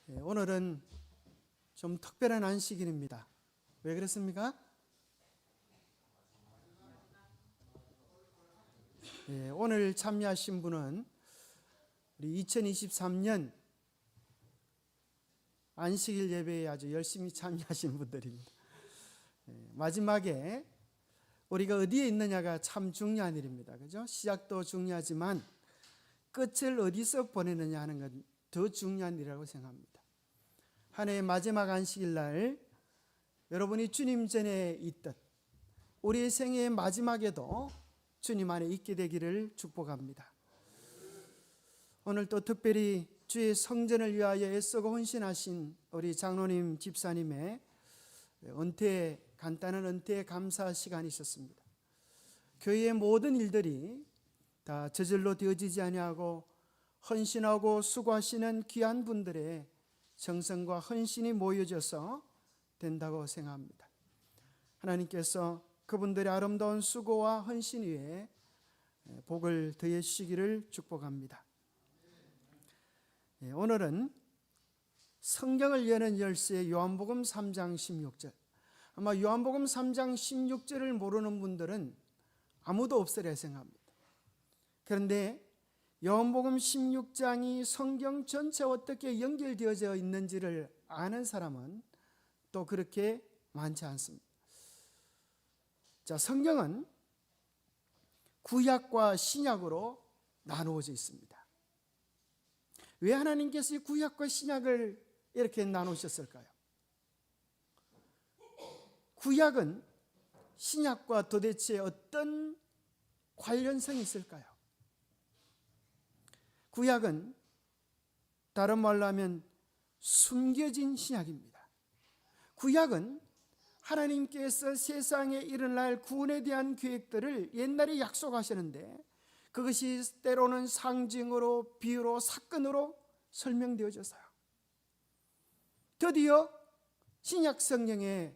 오늘은 좀 특별한 안식일입니다. 왜 그렇습니까? 오늘 참여하신 분은 우리 2023년 안식일 예배에 아주 열심히 참여하신 분들입니다. 마지막에 우리가 어디에 있느냐가 참 중요한 일입니다. 그죠? 시작도 중요하지만 끝을 어디서 보내느냐 하는 건 더 중요한 일이라고 생각합니다. 한 해의 마지막 안식일 날 여러분이 주님 전에 있듯 우리의 생애의 마지막에도 주님 안에 있게 되기를 축복합니다. 오늘 또 특별히 주의 성전을 위하여 애쓰고 헌신하신 우리 장로님 집사님의 간단한 은퇴 감사 시간이 있었습니다. 교회의 모든 일들이 다 저절로 되어지지 아니하고 헌신하고 수고하시는 귀한 분들의 정성과 헌신이 모여져서 된다고 생각합니다. 하나님께서 그분들의 아름다운 수고와 헌신 위에 복을 더해 주시기를 축복합니다. 오늘은 성경을 여는 열쇠 요한복음 3장 16절. 아마 요한복음 3장 16절을 모르는 분들은 아무도 없으리라 생각합니다. 그런데 요한복음 16장이 성경 전체와 어떻게 연결되어져 있는지를 아는 사람은 또 그렇게 많지 않습니다. 자, 성경은 구약과 신약으로 나누어져 있습니다. 왜 하나님께서 이 구약과 신약을 이렇게 나누셨을까요? 구약은 신약과 도대체 어떤 관련성이 있을까요? 구약은 다른 말로 하면 숨겨진 신약입니다. 구약은 하나님께서 세상에 일어날 구원에 대한 계획들을 옛날에 약속하셨는데 그것이 때로는 상징으로 비유로 사건으로 설명되어져서요. 드디어 신약 성경에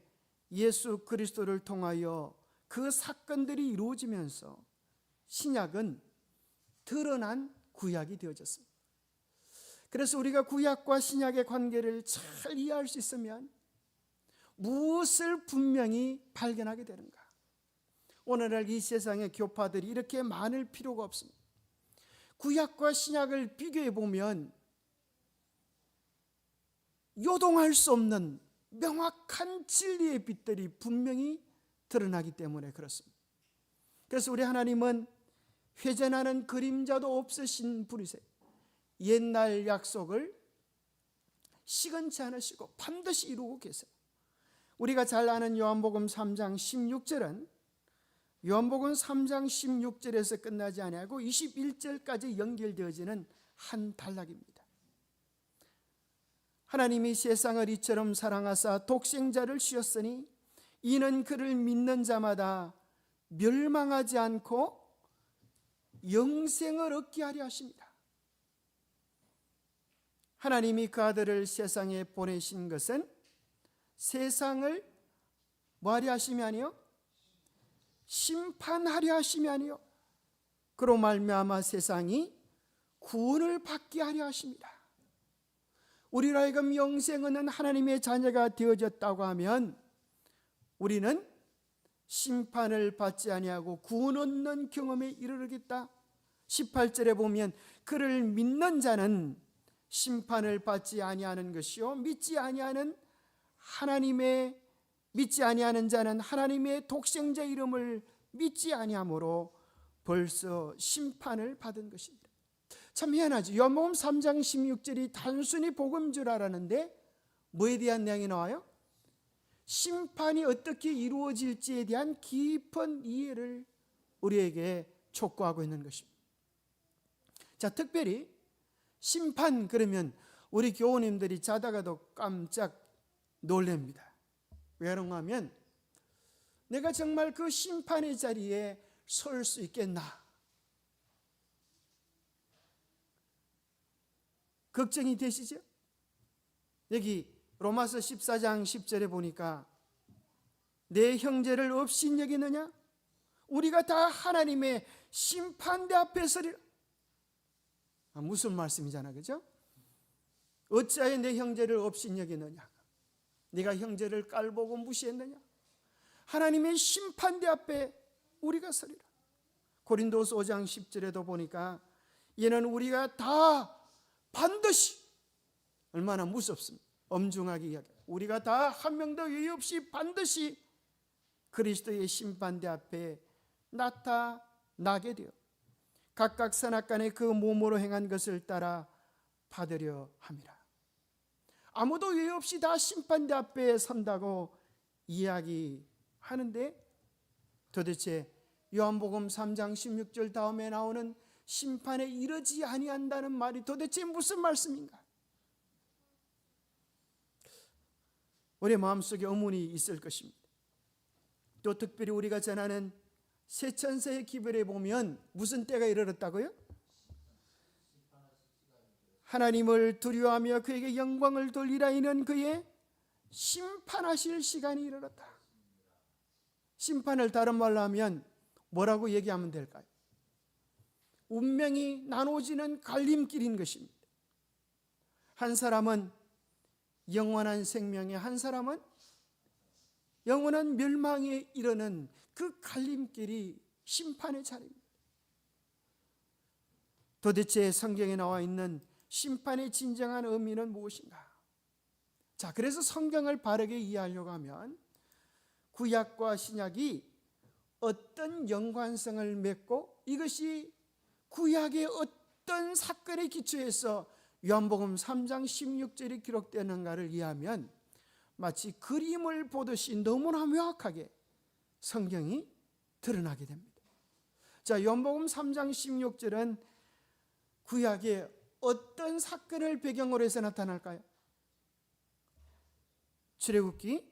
예수 그리스도를 통하여 그 사건들이 이루어지면서 신약은 드러난 구약이 되어졌습니다. 그래서 우리가 구약과 신약의 관계를 잘 이해할 수 있으면 무엇을 분명히 발견하게 되는가? 오늘날 이 세상의 교파들이 이렇게 많을 필요가 없습니다. 구약과 신약을 비교해 보면 요동할 수 없는 명확한 진리의 빛들이 분명히 드러나기 때문에 그렇습니다. 그래서 우리 하나님은 회전하는 그림자도 없으신 분이세요. 옛날 약속을 시건치 않으시고 반드시 이루고 계세요. 우리가 잘 아는 요한복음 3장 16절은 요한복음 3장 16절에서 끝나지 아니하고 21절까지 연결되어지는 한 단락입니다. 하나님이 세상을 이처럼 사랑하사 독생자를 주셨으니 이는 그를 믿는 자마다 멸망하지 않고 영생을 얻게 하려 하십니다. 하나님이 그 아들을 세상에 보내신 것은 세상을 뭐하려 하심이 아니요? 심판하려 하심이 아니요? 그로 말미암아 세상이 구원을 받게 하려 하십니다. 우리로 하여금 영생 얻는 하나님의 자녀가 되어졌다고 하면 우리는 심판을 받지 아니하고 구원 얻는 경험에 이르르겠다. 18절에 보면 그를 믿는 자는 심판을 받지 아니하는 것이요 믿지 아니하는 자는 하나님의 독생자 이름을 믿지 아니하므로 벌써 심판을 받은 것입니다. 참 희한하죠. 요한복음 3장 16절이 단순히 복음인 줄 알았는데 뭐에 대한 내용이 나와요? 심판이 어떻게 이루어질지에 대한 깊은 이해를 우리에게 촉구하고 있는 것입니다. 자, 특별히 심판 그러면 우리 교우님들이 자다가도 깜짝 놀랍니다. 왜 그런가 하면 내가 정말 그 심판의 자리에 설 수 있겠나 걱정이 되시죠? 여기 로마서 14장 10절에 보니까 내 형제를 없인 여기느냐? 우리가 다 하나님의 심판대 앞에 서리라. 무슨 말씀이잖아, 그죠? 어찌하여 내 형제를 업신여기느냐? 네가 형제를 깔보고 무시했느냐? 하나님의 심판대 앞에 우리가 서리라. 고린도서 5장 10절에도 보니까 이는 우리가 다 반드시, 얼마나 무섭습니까? 엄중하게 이야기합니다. 우리가 다 한 명도 예의 없이 반드시 그리스도의 심판대 앞에 나타나게 되어 각각 선악간에 그 몸으로 행한 것을 따라 받으려 함이라. 아무도 예의 없이 다 심판대 앞에 선다고 이야기하는데 도대체 요한복음 3장 16절 다음에 나오는 심판에 이르지 아니한다는 말이 도대체 무슨 말씀인가? 우리 마음속에 의문이 있을 것입니다. 또 특별히 우리가 전하는 세천세의 기별에 보면 무슨 때가 이르렀다고요? 하나님을 두려워하며 그에게 영광을 돌리라 이는 그의 심판하실 시간이 이르렀다. 심판을 다른 말로 하면 뭐라고 얘기하면 될까요? 운명이 나눠지는 갈림길인 것입니다. 한 사람은 영원한 생명에, 한 사람은 영원한 멸망에 이르는 그 갈림길이 심판의 자리입니다. 도대체 성경에 나와 있는 심판의 진정한 의미는 무엇인가? 자, 그래서 성경을 바르게 이해하려고 하면 구약과 신약이 어떤 연관성을 맺고 이것이 구약의 어떤 사건에 기초해서 요한복음 3장 16절이 기록되는가를 이해하면 마치 그림을 보듯이 너무나 명확하게 성경이 드러나게 됩니다. 자, 요한복음 3장 16절은 구약의 어떤 사건을 배경으로 해서 나타날까요? 출애굽기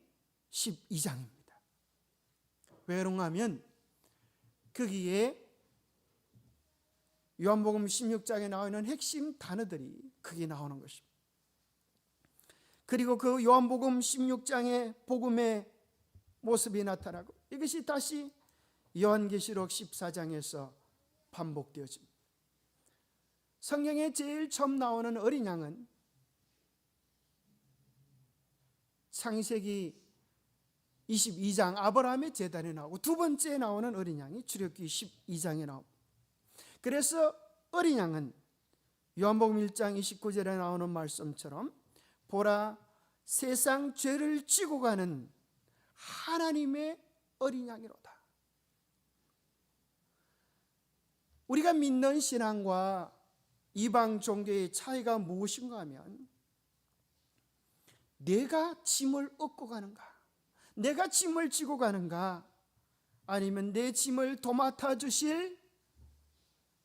12장입니다. 왜 그런가 하면 거기에 요한복음 16장에 나오는 핵심 단어들이 크게 나오는 것입니다. 그리고 그 요한복음 16장의 복음의 모습이 나타나고 이것이 다시 요한계시록 14장에서 반복되어집니다. 성경에 제일 처음 나오는 어린 양은 창세기 22장 아브라함의 제단에 나오고 두 번째 나오는 어린 양이 출애굽기 12장에 나옵니다. 그래서 어린 양은 요한복음 1장 29절에 나오는 말씀처럼 보라 세상 죄를 지고 가는 하나님의 어린 양이로다. 우리가 믿는 신앙과 이방 종교의 차이가 무엇인가 하면 내가 짐을 얻고 가는가, 내가 짐을 지고 가는가, 아니면 내 짐을 도맡아 주실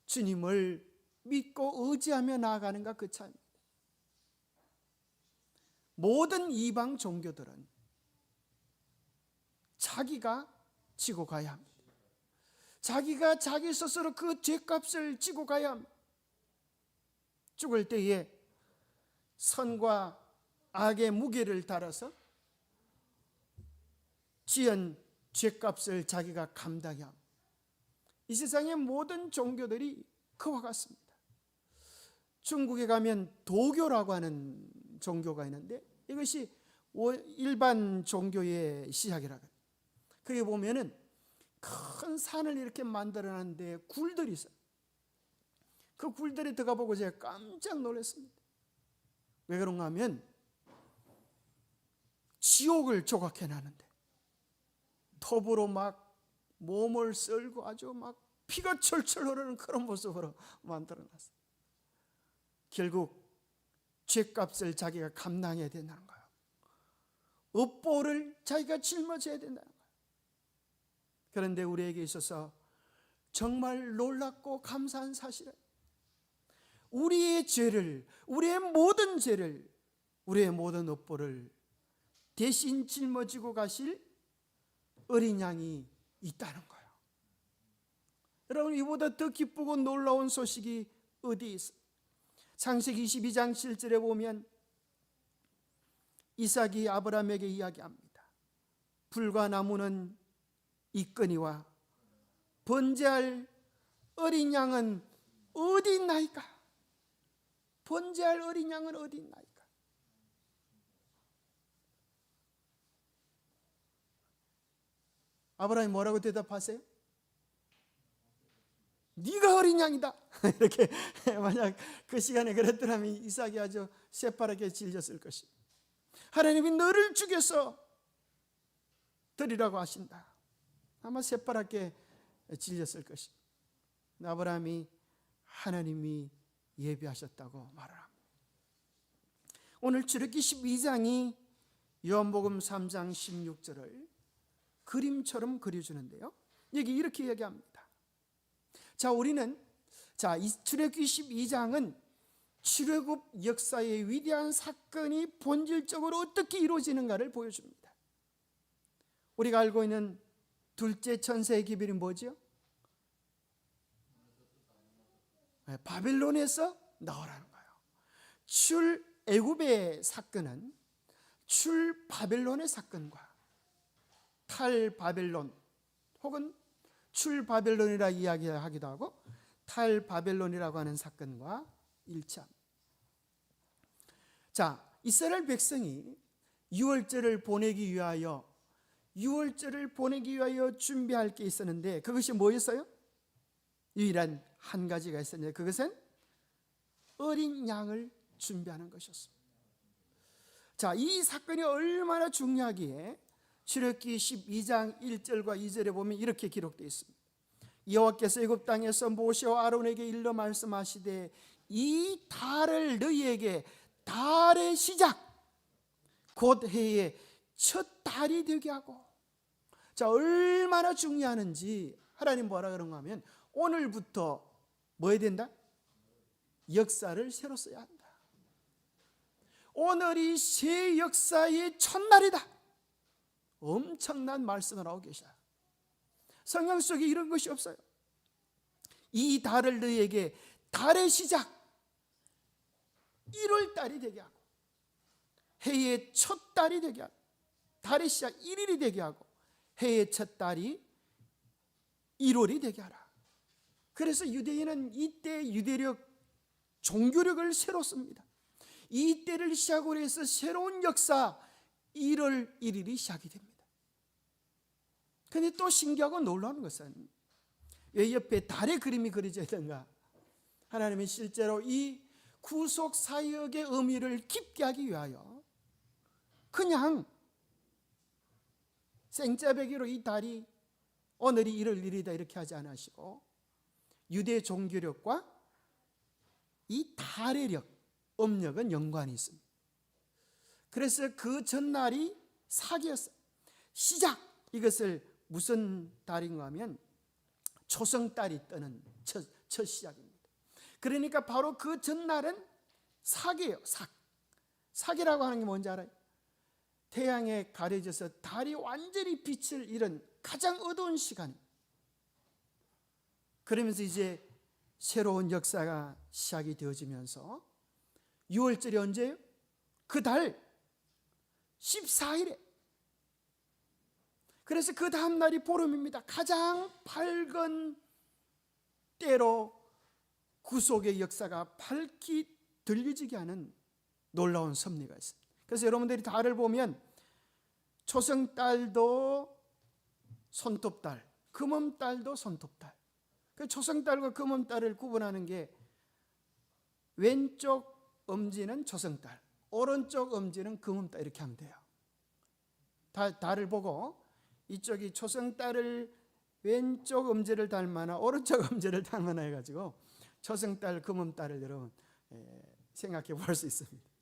주님을 믿고 의지하며 나아가는가, 그 차이입니다. 모든 이방 종교들은 자기가 지고 가야 합니다. 자기가 자기 스스로 그 죄값을 지고 가야 합니다. 죽을 때에 선과 악의 무게를 달아서 지은 죄값을 자기가 감당해야 합니다. 이 세상의 모든 종교들이 그와 같습니다. 중국에 가면 도교라고 하는 종교가 있는데 이것이 일반 종교의 시작이라고 해요. 거기 보면은 큰 산을 이렇게 만들어놨는데 굴들이 있어요. 그 굴들에 들어가 보고 제가 깜짝 놀랐습니다. 왜 그런가 하면 지옥을 조각해 놨는데 톱으로 막 몸을 썰고 아주 막 피가 철철 흐르는 그런 모습으로 만들어 놨어요. 결국 죄값을 자기가 감당해야 된다는 거예요. 업보를 자기가 짊어져야 된다는 거예요. 그런데 우리에게 있어서 정말 놀랍고 감사한 사실은 우리의 죄를, 우리의 모든 죄를, 우리의 모든 업보를 대신 짊어지고 가실 어린 양이 있다는 거예요. 여러분, 이보다 더 기쁘고 놀라운 소식이 어디 있어요? 창세기 22장 7절에 보면 이삭이 아브라함에게 이야기합니다. 불과 나무는 있거니와 번제할 어린 양은 어디 있나이까? 번제할 어린 양은 어디 있나이까? 아브라함이 뭐라고 대답하세요? 네가 어린 양이다. 이렇게 만약 그 시간에 그랬더라면 이삭이 아주 새파랗게 질렸을 것입니다. 하나님이 너를 죽여서 드리라고 하신다. 아마 새파랗게 질렸을 것입니다. 아브라함이 하나님이 예비하셨다고 말을 합니다. 오늘 출애굽기 12장이 요한복음 3장 16절을 그림처럼 그려주는데요. 여기 이렇게 얘기합니다. 우리는 이 출애굽기 12장은 출애굽 역사의 위대한 사건이 본질적으로 어떻게 이루어지는가를 보여줍니다. 우리가 알고 있는 둘째 천사의 기별이 뭐죠? 바벨론에서 나오라는 거예요. 출애굽의 사건은 출바벨론의 사건과 탈바벨론 혹은 출바벨론이라 이야기하기도 하고 탈바벨론이라고 하는 사건과 일치합니다. 이스라엘 백성이 유월절을 보내기 위하여 준비할 게 있었는데 그것이 뭐였어요? 유일한 한 가지가 있었는데 그것은 어린 양을 준비하는 것이었습니다. 이 사건이 얼마나 중요하기에 출애굽기 12장 1절과 2절에 보면 이렇게 기록되어 있습니다. 여호와께서 애굽 땅에서 모세와 아론에게 일러 말씀하시되 이 달을 너희에게 달의 시작 곧 해의 첫 달이 되게 하고. 얼마나 중요하는지 하나님 뭐라 그런가 하면 오늘부터 뭐 해야 된다? 역사를 새로 써야 한다. 오늘이 새 역사의 첫날이다. 엄청난 말씀을 하고 계셔요. 성경 속에 이런 것이 없어요. 이 달을 너희에게 달의 시작 1월 달이 되게 하고 해의 첫 달이 되게 하고 달의 시작 1일이 되게 하고 해의 첫 달이 1월이 되게 하라. 그래서 유대인은 이때 유대력 종교력을 새로 씁니다. 이때를 시작으로 해서 새로운 역사 1월 1일이 시작이 됩니다. 그런데 또 신기하고 놀라운 것은 왜 옆에 달의 그림이 그려져 있던가? 하나님이 실제로 이 구속 사역의 의미를 깊게 하기 위하여 그냥 생짜배기로 이 달이 오늘이 1월 1일이다 이렇게 하지 않으시고 유대 종교력과 이 달의 력, 음력은 연관이 있습니다. 그래서 그 전날이 사기였어요. 시작, 이것을 무슨 달인가 하면 초성달이 뜨는 첫 시작입니다. 그러니까 바로 그 전날은 사기예요. 사기라고 하는 게 뭔지 알아요? 태양에 가려져서 달이 완전히 빛을 잃은 가장 어두운 시간입니다. 그러면서 이제 새로운 역사가 시작이 되어지면서 6월절이 언제예요? 그 달 14일에. 그래서 그 다음 날이 보름입니다. 가장 밝은 때로 구속의 역사가 밝히 들리지게 하는 놀라운 섭리가 있습니다. 그래서 여러분들이 달을 보면 초승달도 손톱달, 금음달도 손톱달. 그 초승달과 금음달을 구분하는 게 왼쪽 엄지는 초승달, 오른쪽 엄지는 금음달 이렇게 하면 돼요. 달을 보고 이쪽이 초승달을 왼쪽 엄지를 닮아나 오른쪽 엄지를 닮아나 해가지고 초승달, 금음달을 여러분 생각해 볼 수 있습니다.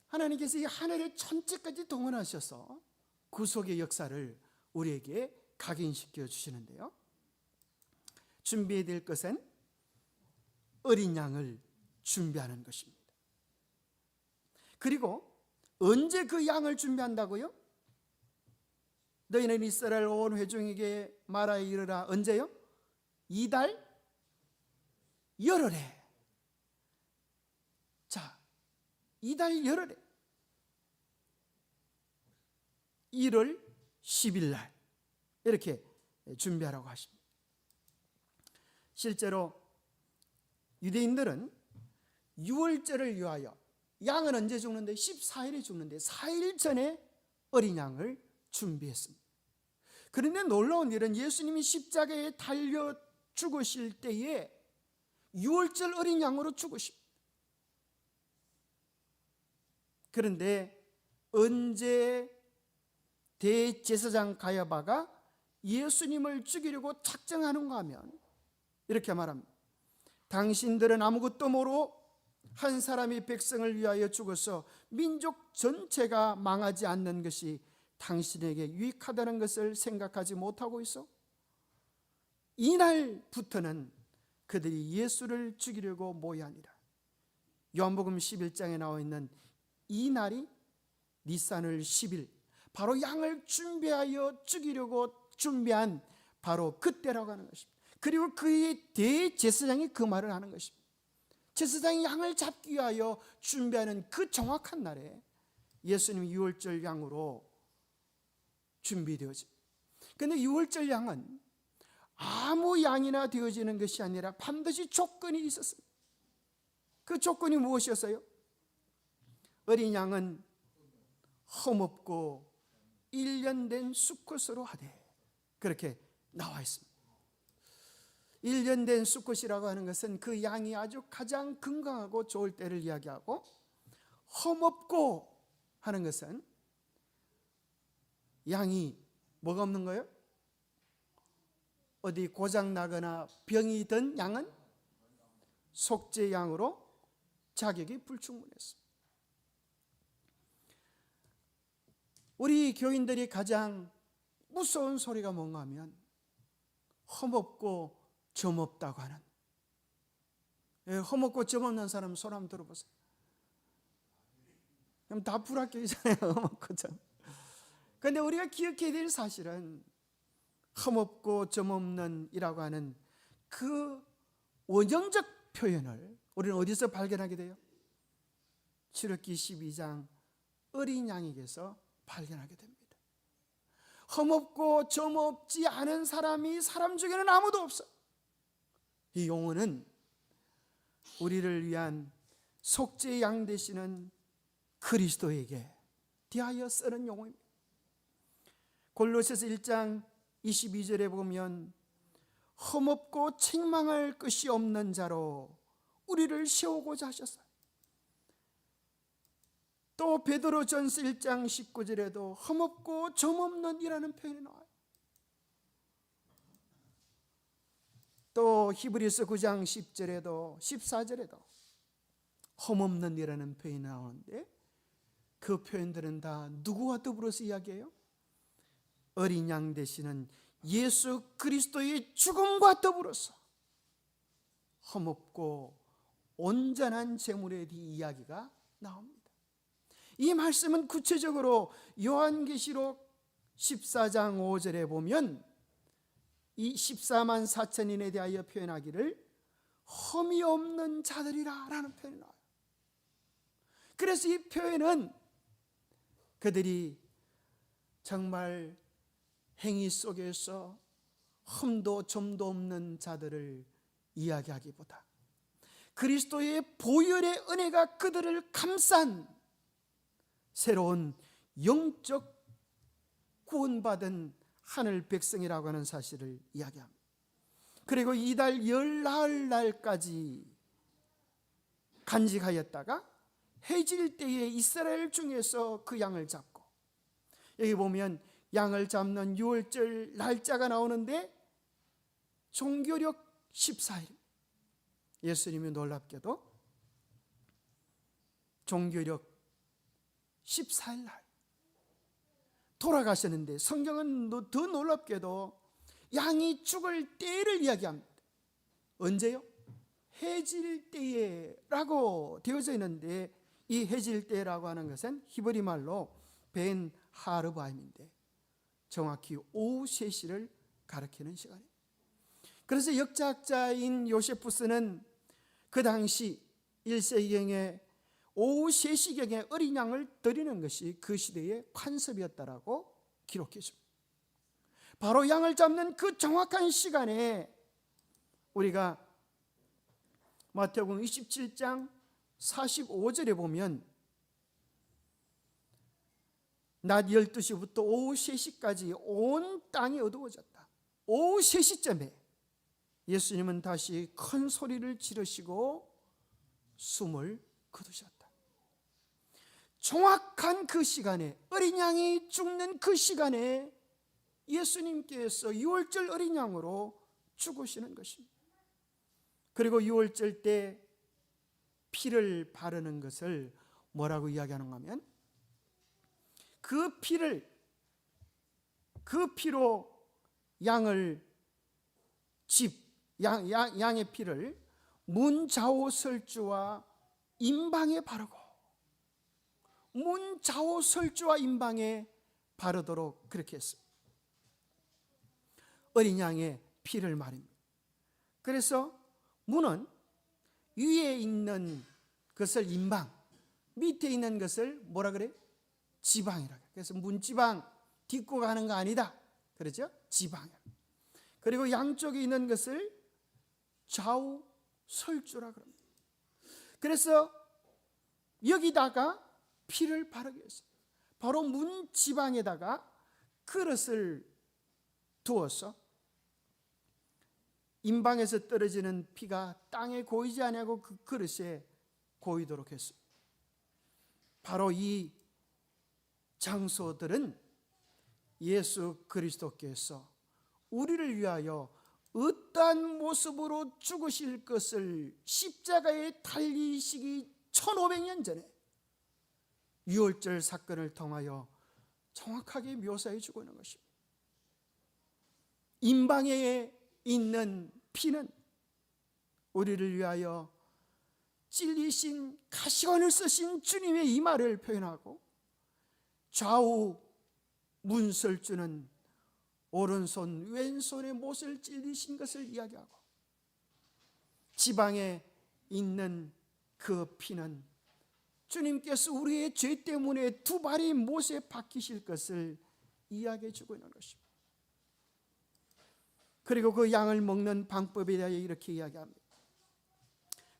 하나님께서 이 하늘의 천체까지 동원하셔서 구속의 역사를 우리에게 각인시켜 주시는데요. 준비해야 될 것은 어린 양을 준비하는 것입니다. 그리고 언제 그 양을 준비한다고요? 너희는 이스라엘 온 회중에게 말하여 이르라. 언제요? 이달 열흘에. 자, 이달 열흘에 1월 10일 날 이렇게 준비하라고 하십니다. 실제로 유대인들은 6월절을 위하여 양은 언제 죽는데? 14일에 죽는데 4일 전에 어린 양을 준비했습니다. 그런데 놀라운 일은 예수님이 십자가에 달려 죽으실 때에 유월절 어린 양으로 죽으십니다. 그런데 언제 대제사장 가야바가 예수님을 죽이려고 작정하는가 하면 이렇게 말합니다. 당신들은 아무것도 모르고 한 사람이 백성을 위하여 죽어서 민족 전체가 망하지 않는 것이 당신에게 유익하다는 것을 생각하지 못하고 있어? 이날부터는 그들이 예수를 죽이려고 모이하니라. 요한복음 11장에 나와 있는 이 날이 니산월 10일, 바로 양을 준비하여 죽이려고 준비한 바로 그때라고 하는 것입니다. 그리고 그의 대제사장이 그 말을 하는 것입니다. 제사장이 양을 잡기 위하여 준비하는 그 정확한 날에 예수님이 유월절 양으로 준비되어집니다. 그런데 유월절 양은 아무 양이나 되어지는 것이 아니라 반드시 조건이 있었습니다. 그 조건이 무엇이었어요? 어린 양은 흠없고 1년 된 수컷으로 하되, 그렇게 나와 있습니다. 1년 된 수컷이라고 하는 것은 그 양이 아주 가장 건강하고 좋을 때를 이야기하고, 흠없고 하는 것은 양이 뭐가 없는 거예요? 어디 고장 나거나 병이 든 양은 속죄 양으로 자격이 불충분했습니다. 우리 교인들이 가장 무서운 소리가 뭔가 하면 흠없고 점없다고 하는, 흠없고 점없는 사람 손 한번 들어보세요. 그럼 다 불합격이잖아요. 흠없고 점. 그런데 우리가 기억해야 될 사실은 흠없고 점없는 이라고 하는 그 원형적 표현을 우리는 어디서 발견하게 돼요? 출애굽기 12장 어린 양에게서 발견하게 됩니다. 흠없고 점없지 않은 사람이 사람 중에는 아무도 없어. 이 용어는 우리를 위한 속죄 양 되시는 그리스도에게 대하여 쓰는 용어입니다. 골로새서 1장 22절에 보면 흠없고 책망할 것이 없는 자로 우리를 세우고자 하셨어요. 또 베드로전서 1장 19절에도 흠없고 점없는 이라는 표현이 나와요. 또 히브리서 9장 10절에도 14절에도 흠없는 이라는 표현이 나오는데, 그 표현들은 다 누구와 더불어서 이야기해요? 어린 양 되시는 예수 그리스도의 죽음과 더불어서 흠없고 온전한 제물에 대해 이야기가 나옵니다. 이 말씀은 구체적으로 요한계시록 14장 5절에 보면 이 14만 4천인에 대하여 표현하기를 흠이 없는 자들이라 라는 표현이 나와요. 그래서 이 표현은 그들이 정말 행위 속에서 흠도 점도 없는 자들을 이야기하기보다 그리스도의 보혈의 은혜가 그들을 감싼 새로운 영적 구원받은 하늘 백성이라고 하는 사실을 이야기합니다. 그리고 이달 열나흘 날까지 간직하였다가 해질 때에 이스라엘 중에서 그 양을 잡고, 여기 보면 양을 잡는 유월절 날짜가 나오는데 종교력 14일, 예수님이 놀랍게도 종교력 14일 날 돌아가셨는데, 성경은 더 놀랍게도 양이 죽을 때를 이야기합니다. 언제요? 해질 때라고 되어져 있는데, 이 해질 때라고 하는 것은 히브리 말로 벤 하르바임인데 정확히 오후 3시를 가리키는 시간이에요. 그래서 역사학자인 요세푸스는 그 당시 1세기경에 오후 3시경에 어린 양을 드리는 것이 그 시대의 관습이었다라고 기록해 줍니다. 바로 양을 잡는 그 정확한 시간에 우리가 마태복음 27장 45절에 보면 낮 12시부터 오후 3시까지 온 땅이 어두워졌다. 오후 3시쯤에 예수님은 다시 큰 소리를 지르시고 숨을 거두셨다. 정확한 그 시간에, 어린 양이 죽는 그 시간에 예수님께서 유월절 어린 양으로 죽으시는 것입니다. 그리고 유월절 때 피를 바르는 것을 뭐라고 이야기하는가 하면, 그 피로 양의 피를 문 좌우 설주와 임방에 바르고, 문 좌우 설주와 임방에 바르도록 그렇게 했습니다. 어린 양의 피를 말입니다. 그래서 문은 위에 있는 것을 임방, 밑에 있는 것을 뭐라 그래? 지방이라. 그래서 문지방 딛고 가는 거 아니다. 그렇죠? 지방이라. 그리고 양쪽에 있는 것을 좌우 설주라 그럽니다. 그래서 여기다가 피를 바르게 했어요. 바로 문 지방에다가 그릇을 두어서 임방에서 떨어지는 피가 땅에 고이지 아니하고 그 그릇에 고이도록 했습니다. 바로 이 장소들은 예수 그리스도께서 우리를 위하여 어떠한 모습으로 죽으실 것을 십자가에 달리시기 1500년 전에 유월절 사건을 통하여 정확하게 묘사해 주고 있는 것입니다. 임방에 있는 피는 우리를 위하여 찔리신 가시관을 쓰신 주님의 이마를 표현하고, 좌우 문설주는 오른손 왼손의 못을 찔리신 것을 이야기하고, 지방에 있는 그 피는 주님께서 우리의 죄 때문에 두 발이 못에 박히실 것을 이야기해 주고 있는 것입니다. 그리고 그 양을 먹는 방법에 대하여 이렇게 이야기합니다.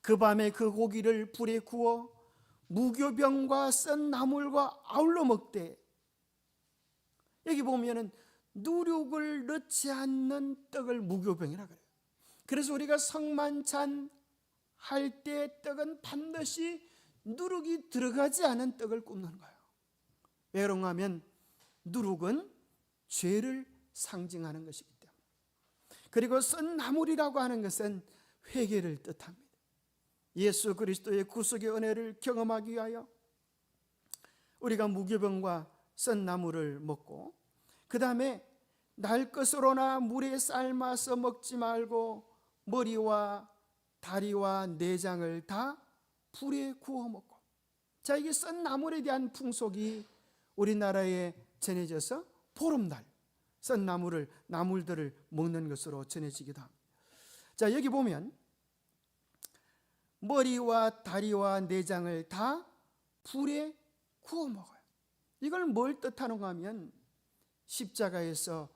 그 밤에 그 고기를 불에 구워 무교병과 썬 나물과 아울러 먹되, 여기 보면은 누룩을 넣지 않는 떡을 무교병이라 그래요. 그래서 우리가 성만찬 할 때 떡은 반드시 누룩이 들어가지 않은 떡을 굽는 거예요. 왜 그런가 하면 누룩은 죄를 상징하는 것이기 때문에. 그리고 썬 나물이라고 하는 것은 회개를 뜻합니다. 예수 그리스도의 구속의 은혜를 경험하기 위하여 우리가 무교병과 썬 나물을 먹고, 그 다음에 날 것으로나 물에 삶아서 먹지 말고 머리와 다리와 내장을 다 불에 구워 먹고. 자, 이게 썬 나물에 대한 풍속이 우리나라에 전해져서 보름날 썬 나물들을 먹는 것으로 전해지기도 합니다. 자, 여기 보면 머리와 다리와 내장을 다 불에 구워 먹어요. 이걸 뭘 뜻하는가 하면 십자가에서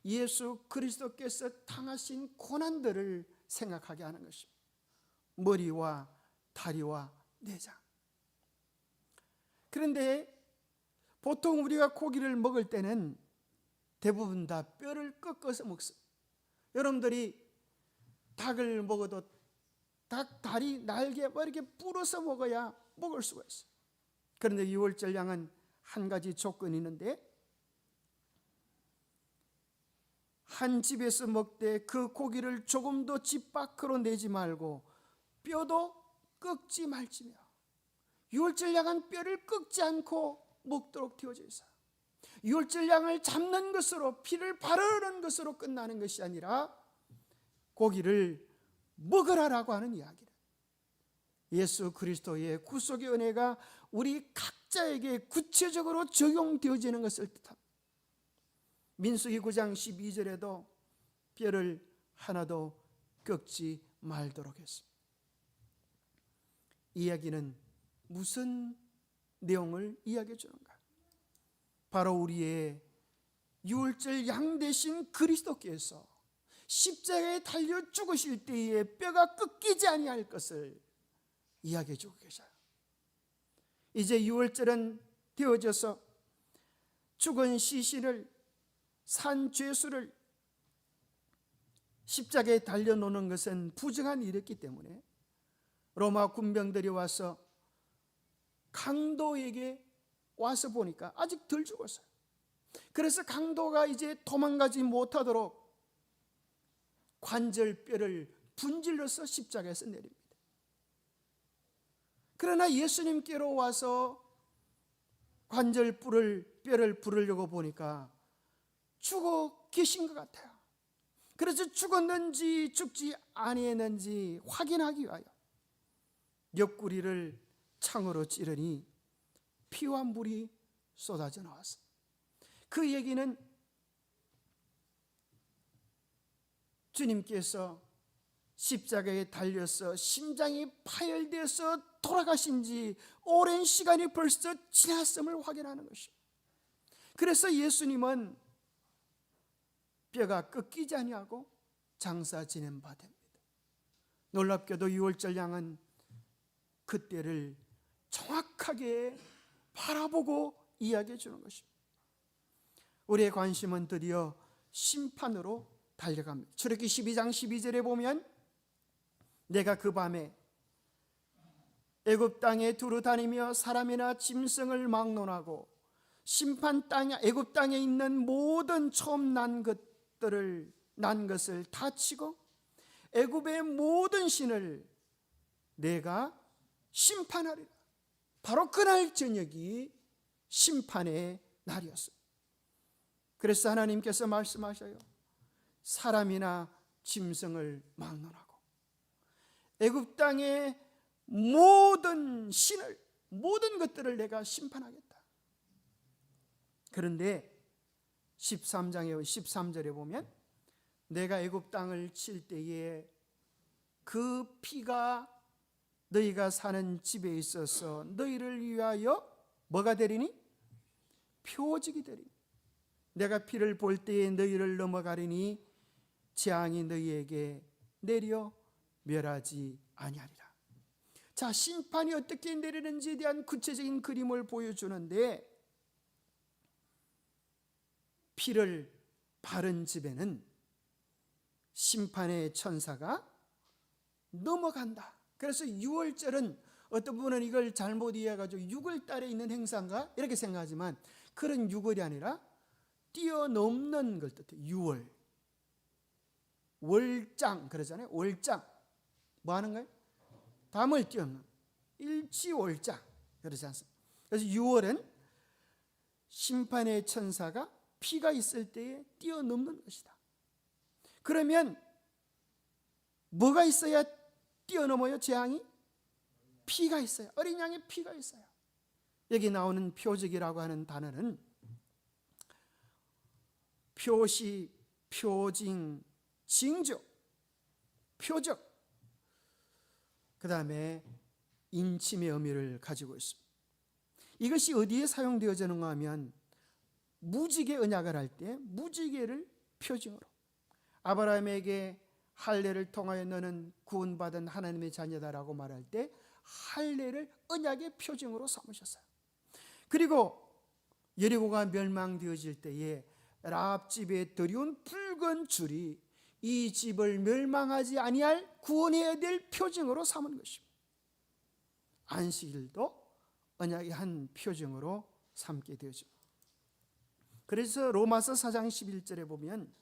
예수 그리스도께서 당하신 고난들을 생각하게 하는 것입니다. 머리와 다리와 내장. 그런데 보통 우리가 고기를 먹을 때는 대부분 다 뼈를 꺾어서 먹습니다. 여러분들이 닭을 먹어도 닭 다리, 날개 뭐 이렇게 불어서 먹어야 먹을 수가 있어요. 그런데 유월절 양은 한 가지 조건이 있는데, 한 집에서 먹되 그 고기를 조금도 집 밖으로 내지 말고 뼈도 꺾지 말지며. 유월절 양은 뼈를 꺾지 않고 먹도록 되어져 있어요. 유월절 양을 잡는 것으로, 피를 바르는 것으로 끝나는 것이 아니라 고기를 먹으라라고 하는 이야기를, 예수 그리스도의 구속의 은혜가 우리 각자에게 구체적으로 적용되어지는 것을 뜻합니다. 민수기 9장 12절에도 뼈를 하나도 꺾지 말도록 했습니다. 이 이야기는 무슨 내용을 이야기해 주는가? 바로 우리의 유월절 양 되신 그리스도께서 십자가에 달려 죽으실 때에 뼈가 꺾이지 아니할 것을 이야기해 주고 계셔요. 이제 유월절은 되어져서 죽은 시신을, 산 죄수를 십자가에 달려놓는 것은 부정한 일이었기 때문에 로마 군병들이 와서 강도에게 와서 보니까 아직 덜 죽었어요. 그래서 강도가 이제 도망가지 못하도록 관절뼈를 분질러서 십자가에서 내립니다. 그러나 예수님께로 와서 뼈를 부르려고 보니까 죽어 계신 것 같아요. 그래서 죽었는지 죽지 아니했는지 확인하기 위하여 옆구리를 창으로 찌르니 피와 물이 쏟아져 나왔어요. 그 얘기는 주님께서 십자가에 달려서 심장이 파열되어서 돌아가신 지 오랜 시간이 벌써 지났음을 확인하는 것이에요. 그래서 예수님은 뼈가 꺾이지 아니하고 장사 지낸 바 됩니다. 놀랍게도 유월절 양은 그때를 정확하게 바라보고 이야기해 주는 것입니다. 우리의 관심은 드디어 심판으로 달려갑니다. 출애굽기 12장 12절에 보면 내가 그 밤에 애굽 땅에 두루 다니며 사람이나 짐승을 막론하고 심판 땅에 애굽 땅에 있는 모든 처음 난 것을 다 치고 애굽의 모든 신을 내가 심판하리라. 바로 그날 저녁이 심판의 날이었어요. 그래서 하나님께서 말씀하셔요. 사람이나 짐승을 막론하고 애굽 땅의 모든 신을, 모든 것들을 내가 심판하겠다. 그런데 13절에 보면 내가 애굽 땅을 칠 때에 그 피가 너희가 사는 집에 있어서 너희를 위하여 뭐가 되리니? 표적이 되리니. 내가 피를 볼 때에 너희를 넘어가리니 재앙이 너희에게 내려 멸하지 아니하리라. 자, 심판이 어떻게 내리는지에 대한 구체적인 그림을 보여주는데, 피를 바른 집에는 심판의 천사가 넘어간다. 그래서 6월절은 어떤 분은 이걸 잘못 이해해가지고 6월달에 있는 행사인가 이렇게 생각하지만 그런 6월이 아니라 뛰어넘는 걸 뜻해요. 6월 월장 그러잖아요. 월장 뭐 하는 거예요? 담을 뛰어넘는 일치월장 그러지 않습니까? 그래서 6월은 심판의 천사가 피가 있을 때에 뛰어넘는 것이다. 그러면 뭐가 있어야 뛰어넘어요? 재앙이? 피가 있어요. 어린 양의 피가 있어요. 여기 나오는 표적이라고 하는 단어는 표시, 표징, 징조, 표적, 그 다음에 인침의 의미를 가지고 있습니다. 이것이 어디에 사용되어지는가 하면 무지개 언약을 할 때 무지개를 표징으로, 아브라함에게 할례를 통하여 너는 구원받은 하나님의 자녀다라고 말할 때 할례를 언약의 표징으로 삼으셨어요. 그리고 여리고가 멸망되어질 때에 라합 집에 들여온 붉은 줄이 이 집을 멸망하지 아니할 구원해야 될 표징으로 삼은 것입니다. 안식일도 언약의 한 표징으로 삼게 되죠. 그래서 로마서 4장 11절에 보면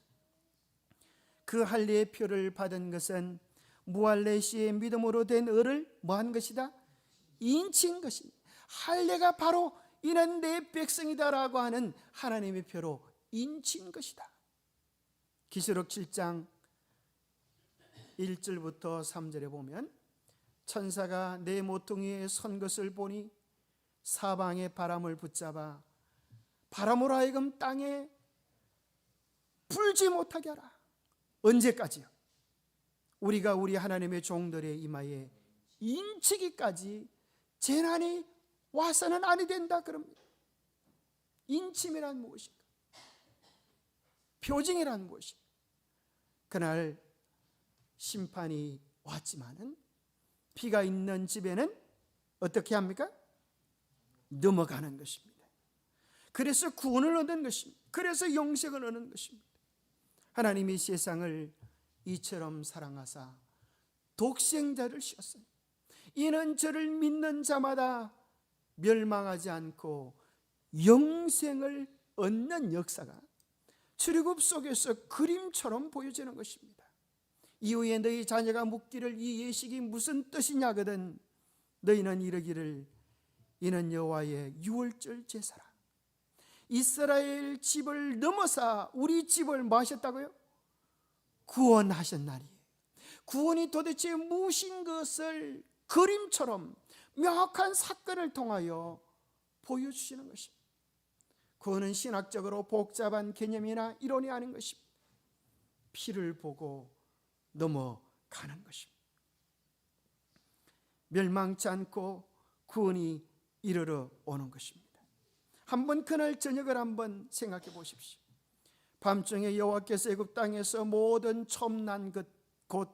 그 할례의 표를 받은 것은 무할례시의 믿음으로 된 의를 뭐한 것이다? 인친 것이니 할례가 바로 이는 내 백성이다라고 하는 하나님의 표로 인친 것이다. 계시록 7장 1절부터 3절에 보면 천사가 내 모퉁이에 선 것을 보니 사방의 바람을 붙잡아 바람으로 하여금 땅에 불지 못하게 하라. 언제까지요? 우리가 우리 하나님의 종들의 이마에 인치기까지 재난이 와서는 아니 된다 그럽니다. 인침이란 무엇인가? 표징이란 무엇인가? 그날 심판이 왔지만은 피가 있는 집에는 어떻게 합니까? 넘어가는 것입니다. 그래서 구원을 얻는 것입니다. 그래서 영생을 얻는 것입니다. 하나님이 세상을 이처럼 사랑하사 독생자를 주셨어요. 이는 저를 믿는 자마다 멸망하지 않고 영생을 얻는 역사가 출애굽 속에서 그림처럼 보여지는 것입니다. 이후에 너희 자녀가 묻기를 이 예식이 무슨 뜻이냐거든 너희는 이르기를 이는 여호와의 유월절 제사라. 이스라엘 집을 넘어서 우리 집을 뭐 하셨다고요? 구원하셨나니. 구원이 도대체 무엇인 것을 그림처럼 명확한 사건을 통하여 보여주시는 것입니다. 구원은 신학적으로 복잡한 개념이나 이론이 아닌 것입니다. 피를 보고 넘어가는 것입니다. 멸망치 않고 구원이 이르러 오는 것입니다. 한번 그날 저녁을 한번 생각해 보십시오. 밤중에 여호와께서 애굽 땅에서 모든 처음 난 것 곧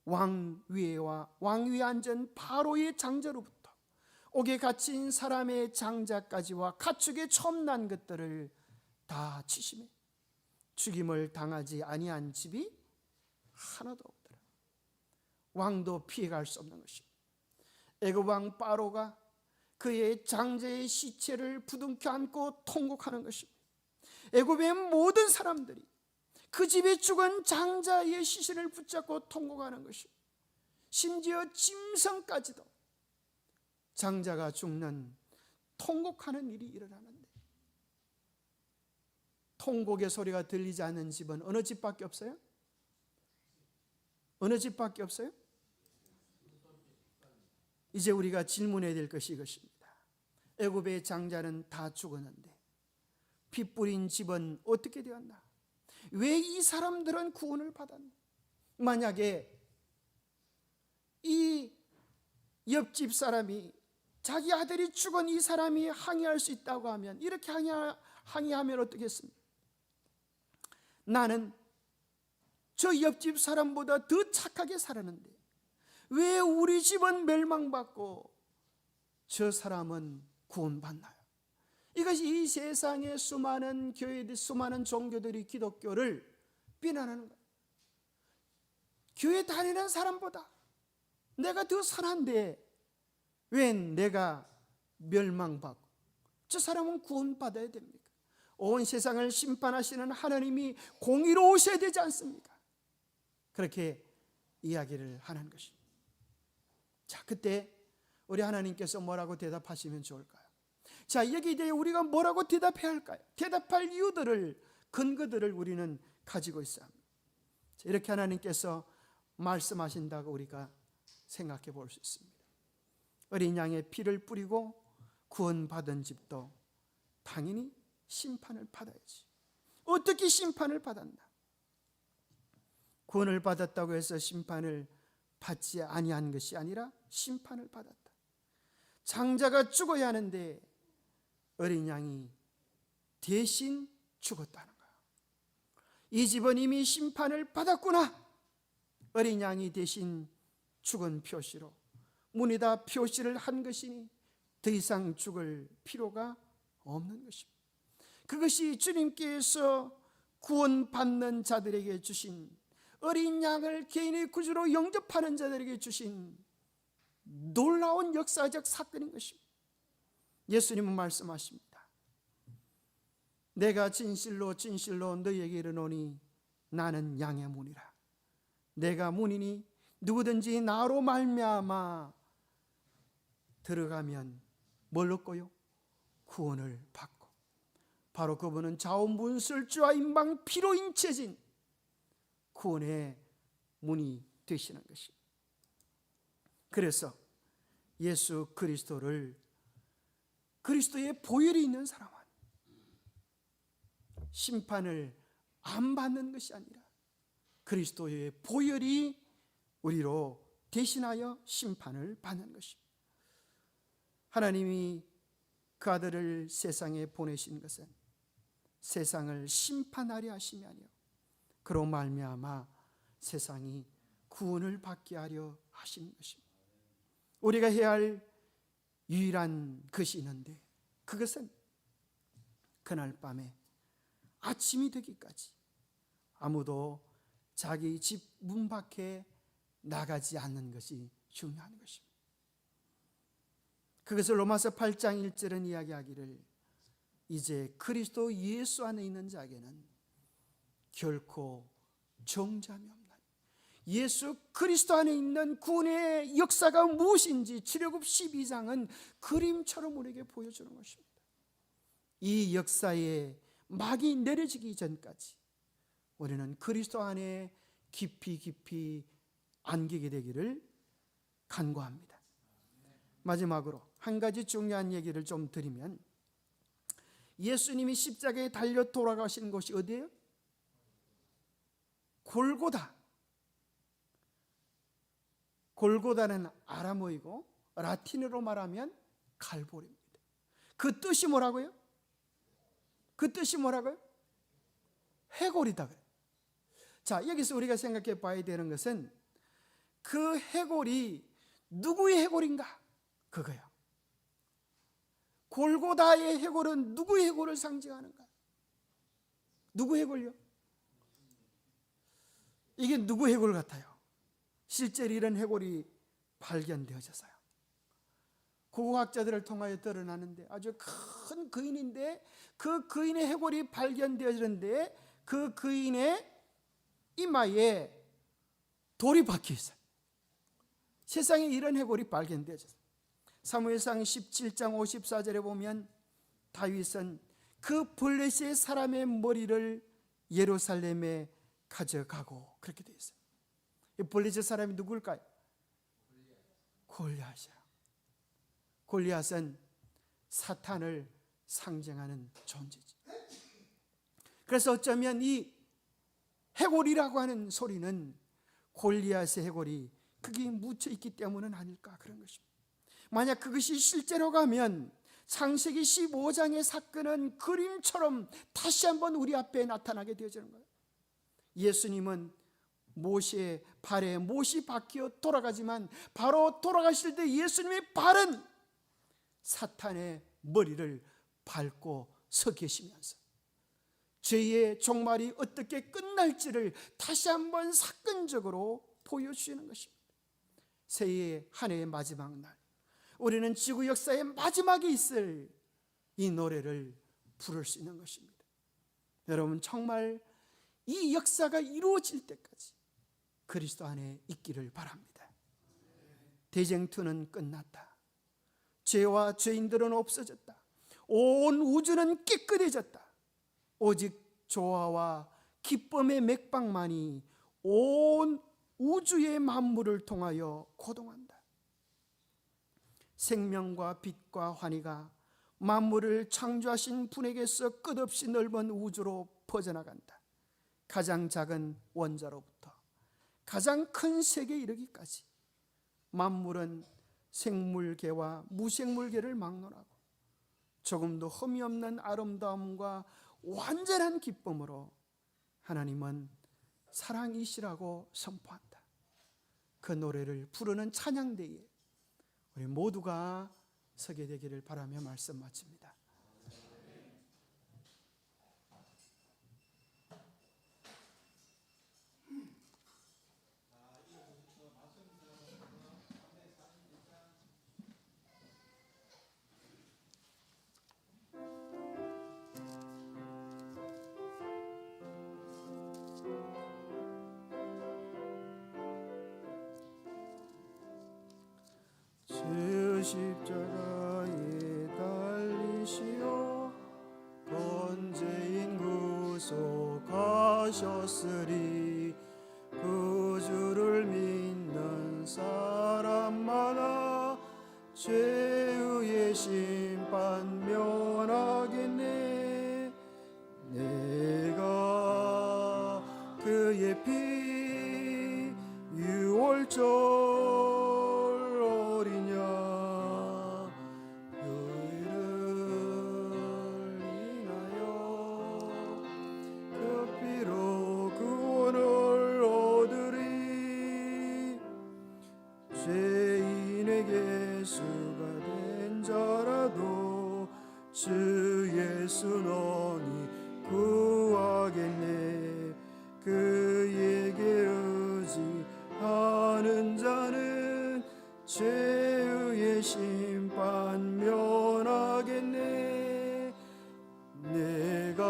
왕위와 왕위에 앉은 바로의 장자로부터 옥에 갇힌 사람의 장자까지와 가축의 처음 난 것들을 다 치심해 죽임을 당하지 아니한 집이 하나도 없더라. 왕도 피해갈 수 없는 것입니다. 애굽 왕 바로가 그의 장자의 시체를 부둥켜 안고 통곡하는 것입니다. 애굽의 모든 사람들이 그 집에 죽은 장자의 시신을 붙잡고 통곡하는 것입니다. 심지어 짐승까지도 장자가 죽는 통곡하는 일이 일어나는데, 통곡의 소리가 들리지 않는 집은 어느 집밖에 없어요? 어느 집밖에 없어요? 이제 우리가 질문해야 될 것이 이것입니다. 애굽의 장자는 다 죽었는데 피 뿌린 집은 어떻게 되었나? 왜 이 사람들은 구원을 받았나? 만약에 이 옆집 사람이 자기 아들이 죽은 이 사람이 항의할 수 있다고 하면, 이렇게 항의하면 어떻겠습니까? 나는 저 옆집 사람보다 더 착하게 살았는데 왜 우리 집은 멸망받고 저 사람은 구원받나요? 이것이 이 세상의 수많은 교회들, 수많은 종교들이 기독교를 비난하는 거예요. 교회 다니는 사람보다 내가 더 선한데 왜 내가 멸망받고 저 사람은 구원받아야 됩니까? 온 세상을 심판하시는 하나님이 공의로우셔야 되지 않습니까? 그렇게 이야기를 하는 것입니다. 자, 그때 우리 하나님께서 뭐라고 대답하시면 좋을까요? 자, 여기에 대해 우리가 뭐라고 대답해야 할까요? 대답할 이유들을, 근거들을 우리는 가지고 있어야 합니다. 자, 이렇게 하나님께서 말씀하신다고 우리가 생각해 볼 수 있습니다. 어린 양의 피를 뿌리고 구원받은 집도 당연히 심판을 받아야지. 어떻게 심판을 받았나? 구원을 받았다고 해서 심판을 받지 아니한 것이 아니라 심판을 받았다. 장자가 죽어야 하는데 어린 양이 대신 죽었다는 거야. 이 집은 이미 심판을 받았구나. 어린 양이 대신 죽은 표시로 문에다 표시를 한 것이니 더 이상 죽을 필요가 없는 것입니다. 그것이 주님께서 구원받는 자들에게 주신, 어린 양을 개인의 구주로 영접하는 자들에게 주신 놀라운 역사적 사건인 것입니다. 예수님은 말씀하십니다. 내가 진실로 진실로 너희에게 이르노니 나는 양의 문이라. 내가 문이니 누구든지 나로 말미암아 들어가면 뭘 얻고요? 구원을 받고, 바로 그분은 자원문설주와 임방 피로 인쳐진 구원의 문이 되시는 것입니다. 그래서 예수 그리스도를, 그리스도의 보혈이 있는 사람은 심판을 안 받는 것이 아니라 그리스도의 보혈이 우리로 대신하여 심판을 받는 것입니다. 하나님이 그 아들을 세상에 보내신 것은 세상을 심판하려 하심이 아니요 그로 말미암아 세상이 구원을 받게 하려 하신 것입니다. 우리가 해야 할 유일한 것이 있는데 그것은 그날 밤에 아침이 되기까지 아무도 자기 집 문 밖에 나가지 않는 것이 중요한 것입니다. 그것을 로마서 8장 1절은 이야기하기를 이제 그리스도 예수 안에 있는 자에게는 결코 정죄함이 없나니, 예수 그리스도 안에 있는 구원의 역사가 무엇인지 출애굽 12장은 그림처럼 우리에게 보여주는 것입니다. 이 역사의 막이 내려지기 전까지 우리는 그리스도 안에 깊이 안기게 되기를 간구합니다. 마지막으로 한 가지 중요한 얘기를 좀 드리면, 예수님이 십자가에 달려 돌아가신 곳이 어디예요? 골고다. 골고다는 아람어이고 라틴어로 말하면 갈보리입니다. 그 뜻이 뭐라고요? 해골이다 그래요. 자, 여기서 우리가 생각해 봐야 되는 것은 그 해골이 누구의 해골인가? 그거요. 골고다의 해골은 누구의 해골을 상징하는가? 누구 해골요? 이게 누구 해골 같아요? 실제로 이런 해골이 발견되어져서요, 고고학자들을 통하여 드러나는데 아주 큰 거인인데, 그 거인의 해골이 발견되어지는데 그 거인의 이마에 돌이 박혀 있어요. 세상에 이런 해골이 발견되어졌어요. 사무엘상 17장 54절에 보면 다윗은 그 블레셋 사람의 머리를 예루살렘에 가져가고, 그렇게 되어 있어요. 이 블레셋 사람이 누굴까요? 골리앗이야. 골리앗은 사탄을 상징하는 존재지. 그래서 어쩌면 이 해골이라고 하는 소리는 골리앗의 해골이 그게 묻혀 있기 때문은 아닐까, 그런 것입니다. 만약 그것이 실제로 가면 창세기 15장의 사건은 그림처럼 다시 한번 우리 앞에 나타나게 되어지는 거예요. 예수님은 모세의 발에 못이 박혀 돌아가지만 바로 돌아가실 때 예수님의 발은 사탄의 머리를 밟고 서 계시면서 죄의 종말이 어떻게 끝날지를 다시 한번 사건적으로 보여주시는 것입니다. 새해 한 해의 마지막 날, 우리는 지구 역사의 마지막에 있을 이 노래를 부를 수 있는 것입니다. 여러분, 정말 이 역사가 이루어질 때까지 그리스도 안에 있기를 바랍니다. 대쟁투는 끝났다. 죄와 죄인들은 없어졌다. 온 우주는 깨끗해졌다. 오직 조화와 기쁨의 맥박만이 온 우주의 만물을 통하여 고동한다. 생명과 빛과 환희가 만물을 창조하신 분에게서 끝없이 넓은 우주로 퍼져나간다. 가장 작은 원자로부터 가장 큰 세계에 이르기까지 만물은 생물계와 무생물계를 막론하고 조금도 흠이 없는 아름다움과 완전한 기쁨으로 하나님은 사랑이시라고 선포한다. 그 노래를 부르는 찬양대에 우리 모두가 서게 되기를 바라며 말씀 마칩니다. 주 십자가에 달리시어 번제인 구속하셨으리. 그 주를 믿는 사람마다 죄의 심판 면하겠네. 내가 그의 피 유월절 주 예수 너니 구하겠네. 그에게 의지하는 자는 죄의 심판 면하겠네. 내가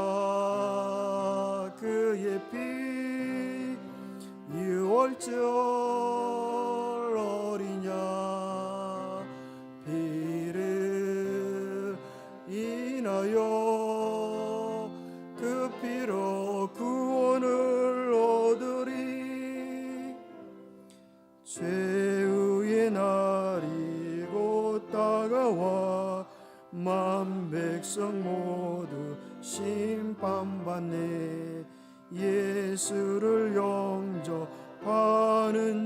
그의 피 유월절 어리냐 피를 인하여 그 피로 구원을 얻으리. 죄의 날이 곧 다가와 만 백성 모두 심판받네. 예수를 영접하는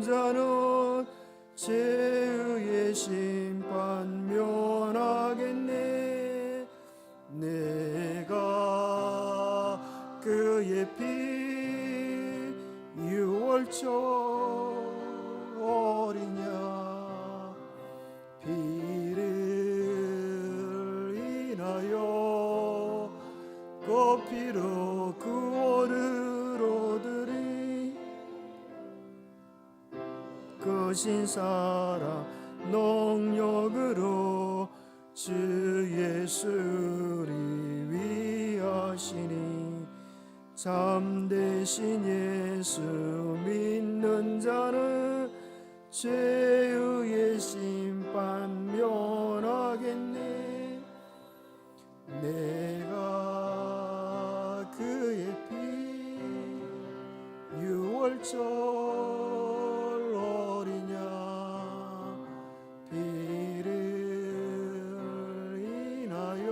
자는 죄의 심판 면하겠네. 내가 그의 피 유월절 어리냐 피를 인하여 그 피로 구원을 얻으리. 그 신사랑 능력으로 주 예수를 위하시니 참되신 예수 믿는 자는 죄의 심판 면하겠네. 내가 그의 피 유월절 어리냐 피를 인하여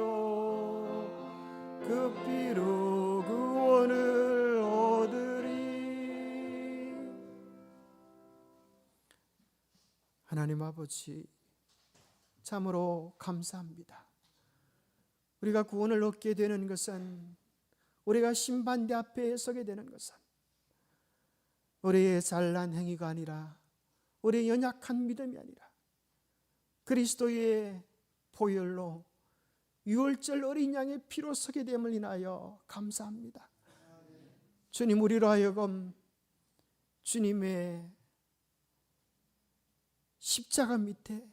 그 피로 구원을 얻으리. 하나님 아버지, 참으로 감사합니다. 우리가 구원을 얻게 되는 것은, 우리가 심판대 앞에 서게 되는 것은 우리의 잘난 행위가 아니라, 우리의 연약한 믿음이 아니라 그리스도의 보혈로 유월절 어린 양의 피로 서게 됨을 인하여 감사합니다. 주님, 우리로 하여금 주님의 십자가 밑에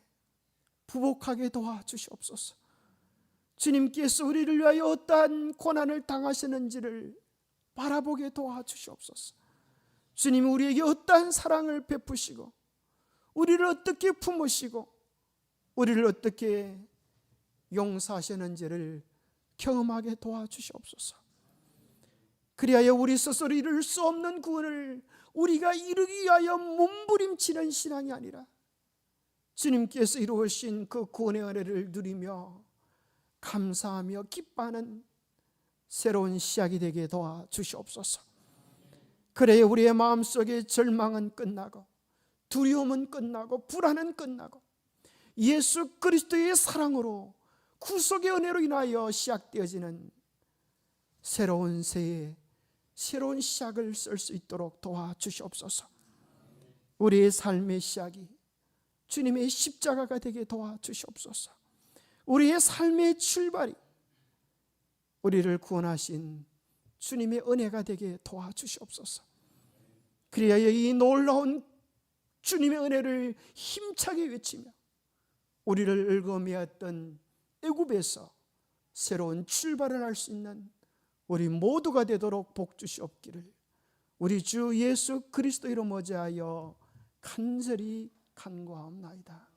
부복하게 도와주시옵소서. 주님께서 우리를 위하여 어떠한 고난을 당하시는지를 바라보게 도와주시옵소서. 주님이 우리에게 어떠한 사랑을 베푸시고 우리를 어떻게 품으시고 우리를 어떻게 용서하시는지를 경험하게 도와주시옵소서. 그리하여 우리 스스로 이룰 수 없는 구원을 우리가 이루기 위하여 몸부림치는 신앙이 아니라 주님께서 이루신 그 구원의 은혜를 누리며 감사하며 기뻐하는 새로운 시작이 되게 도와주시옵소서. 그래야 우리의 마음속에 절망은 끝나고 두려움은 끝나고 불안은 끝나고 예수 그리스도의 사랑으로 구속의 은혜로 인하여 시작되어지는 새로운 새해, 새로운 시작을 쓸 수 있도록 도와주시옵소서. 우리의 삶의 시작이 주님의 십자가가 되게 도와주시옵소서. 우리의 삶의 출발이 우리를 구원하신 주님의 은혜가 되게 도와주시옵소서. 그리하여 이 놀라운 주님의 은혜를 힘차게 외치며 우리를 얽어매었던 애굽에서 새로운 출발을 할 수 있는 우리 모두가 되도록 복 주시옵기를 우리 주 예수 그리스도 이름 어지하여 간절히 간구하옵나이다.